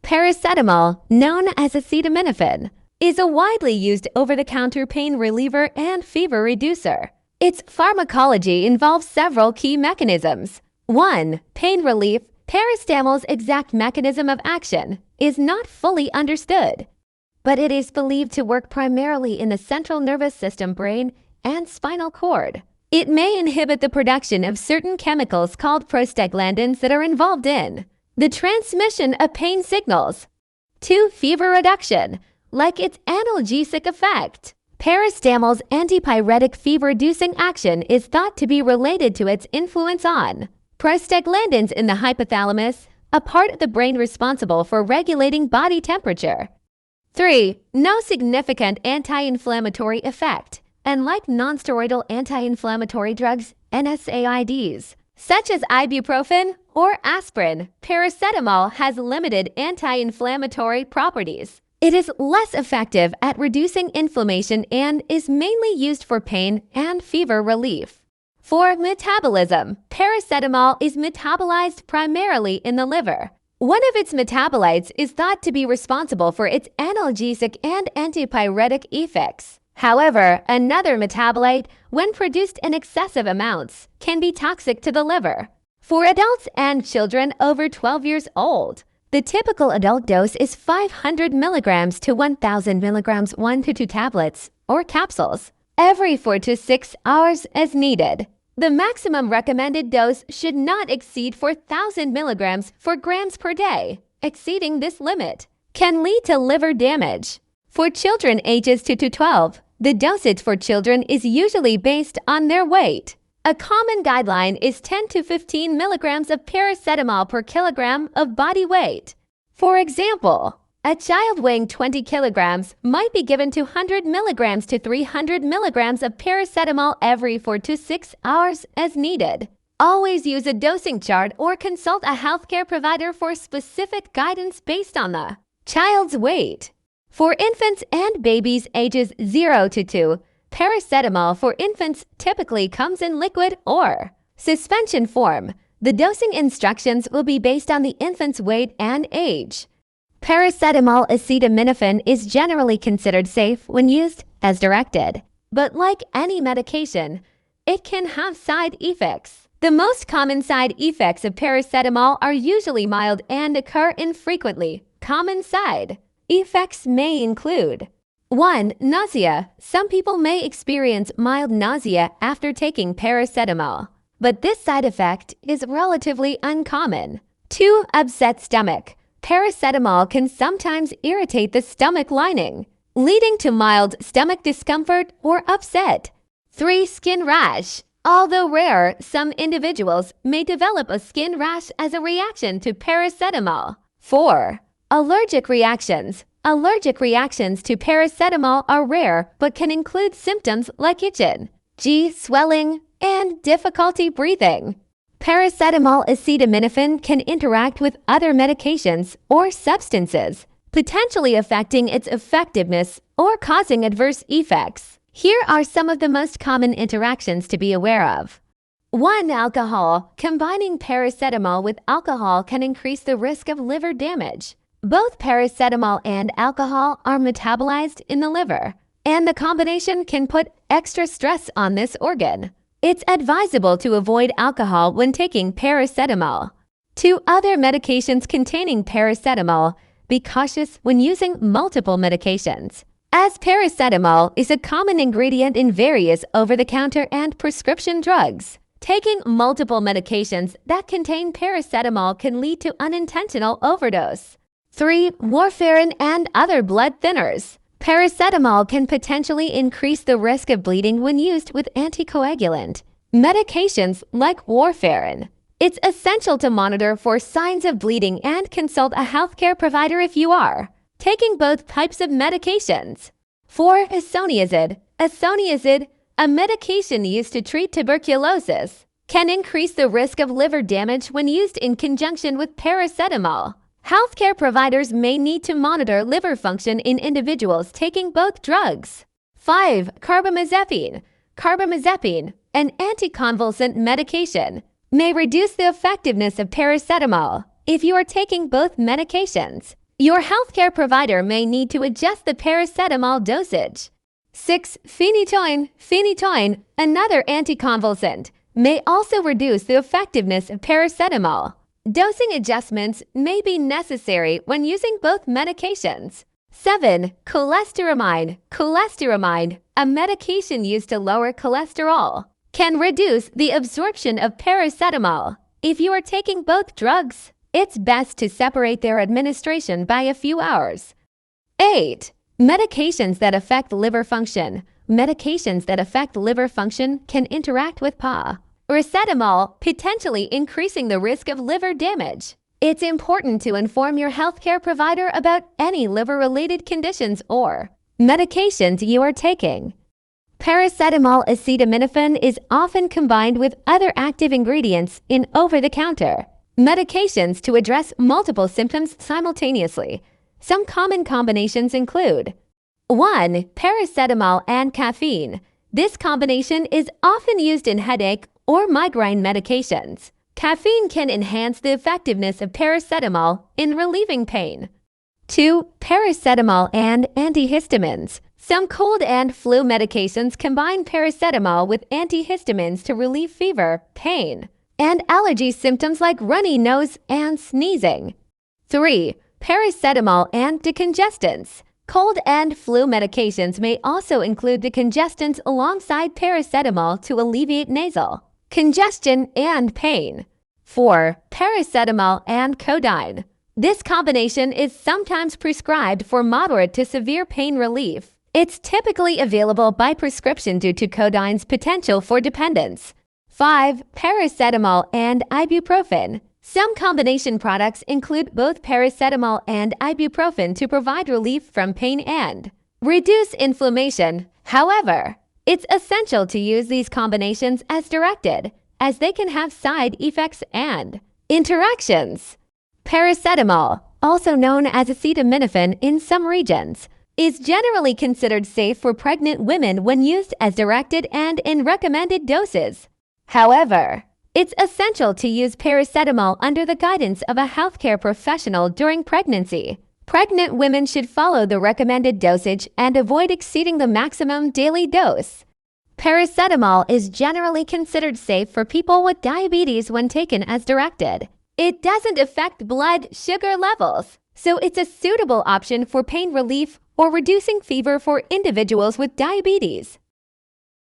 Paracetamol, known as acetaminophen, is a widely used over-the-counter pain reliever and fever reducer. Its pharmacology involves several key mechanisms. 1. Pain relief. Paracetamol's exact mechanism of action is not fully understood, but it is believed to work primarily in the central nervous system, brain, and spinal cord. It may inhibit the production of certain chemicals called prostaglandins that are involved in the transmission of pain signals. 2. Fever reduction, like its analgesic effect. Paracetamol's antipyretic fever-reducing action is thought to be related to its influence on prostaglandins in the hypothalamus, a part of the brain responsible for regulating body temperature. 3. No significant anti-inflammatory effect. Unlike nonsteroidal anti-inflammatory drugs, NSAIDs, such as ibuprofen or aspirin, paracetamol has limited anti-inflammatory properties. It is less effective at reducing inflammation and is mainly used for pain and fever relief. 4. Metabolism. Paracetamol is metabolized primarily in the liver. One of its metabolites is thought to be responsible for its analgesic and antipyretic effects. However, another metabolite, when produced in excessive amounts, can be toxic to the liver. For adults and children over 12 years old, the typical adult dose is 500 milligrams to 1,000 milligrams 1 to 2 tablets or capsules every 4 to 6 hours as needed. The maximum recommended dose should not exceed 4,000 milligrams for grams per day. Exceeding this limit can lead to liver damage. For children ages 2 to 12, the dosage for children is usually based on their weight. A common guideline is 10 to 15 milligrams of paracetamol per kilogram of body weight. For example, a child weighing 20 kilograms might be given 200 milligrams to 300 milligrams of paracetamol every 4 to 6 hours as needed. Always use a dosing chart or consult a healthcare provider for specific guidance based on the child's weight. For infants and babies ages 0 to 2, paracetamol for infants typically comes in liquid or suspension form. The dosing instructions will be based on the infant's weight and age. Paracetamol acetaminophen is generally considered safe when used as directed, but like any medication, it can have side effects. The most common side effects of paracetamol are usually mild and occur infrequently. Common side effects may include 1. Nausea. Some people may experience mild nausea after taking paracetamol, but this side effect is relatively uncommon. 2. Upset stomach. Paracetamol can sometimes irritate the stomach lining, leading to mild stomach discomfort or upset. 3. Skin rash. Although rare, some individuals may develop a skin rash as a reaction to paracetamol. 4. Allergic reactions. Allergic reactions to paracetamol are rare but can include symptoms like itching, swelling, and difficulty breathing. Paracetamol acetaminophen can interact with other medications or substances, potentially affecting its effectiveness or causing adverse effects. Here are some of the most common interactions to be aware of. 1. Alcohol. Combining paracetamol with alcohol can increase the risk of liver damage. Both paracetamol and alcohol are metabolized in the liver, and the combination can put extra stress on this organ. It's advisable to avoid alcohol when taking paracetamol. 2. Other medications containing paracetamol. Be cautious when using multiple medications, as paracetamol is a common ingredient in various over-the-counter and prescription drugs. Taking multiple medications that contain paracetamol can lead to unintentional overdose. 3. Warfarin and other blood thinners. Paracetamol can potentially increase the risk of bleeding when used with anticoagulant medications like warfarin. It's essential to monitor for signs of bleeding and consult a healthcare provider if you are taking both types of medications. 4. Isoniazid. Isoniazid, a medication used to treat tuberculosis, can increase the risk of liver damage when used in conjunction with paracetamol. Healthcare providers may need to monitor liver function in individuals taking both drugs. 5. Carbamazepine. Carbamazepine, an anticonvulsant medication, may reduce the effectiveness of paracetamol if you are taking both medications. Your healthcare provider may need to adjust the paracetamol dosage. 6. Phenytoin. Phenytoin, another anticonvulsant, may also reduce the effectiveness of paracetamol. Dosing adjustments may be necessary when using both medications. 7. Cholesteramine. Cholesteramine, a medication used to lower cholesterol, can reduce the absorption of paracetamol. If you are taking both drugs, it's best to separate their administration by a few hours. 8. Medications that affect liver function. Medications that affect liver function can interact with paracetamol, potentially increasing the risk of liver damage. It's important to inform your healthcare provider about any liver-related conditions or medications you are taking. Paracetamol acetaminophen is often combined with other active ingredients in over-the-counter medications to address multiple symptoms simultaneously. Some common combinations include 1. Paracetamol and caffeine. This combination is often used in headache or migraine medications. Caffeine can enhance the effectiveness of paracetamol in relieving pain. 2. Paracetamol and antihistamines. Some cold and flu medications combine paracetamol with antihistamines to relieve fever, pain, and allergy symptoms like runny nose and sneezing. 3. Paracetamol and decongestants. Cold and flu medications may also include decongestants alongside paracetamol to alleviate nasal congestion and pain. 4. Paracetamol and codeine. This combination is sometimes prescribed for moderate to severe pain relief. It's typically available by prescription due to codeine's potential for dependence. 5. Paracetamol and ibuprofen. Some combination products include both paracetamol and ibuprofen to provide relief from pain and reduce inflammation. However, it's essential to use these combinations as directed, as they can have side effects and interactions. Paracetamol, also known as acetaminophen in some regions, is generally considered safe for pregnant women when used as directed and in recommended doses. However, it's essential to use paracetamol under the guidance of a healthcare professional during pregnancy. Pregnant women should follow the recommended dosage and avoid exceeding the maximum daily dose. Paracetamol is generally considered safe for people with diabetes when taken as directed. It doesn't affect blood sugar levels, so it's a suitable option for pain relief or reducing fever for individuals with diabetes.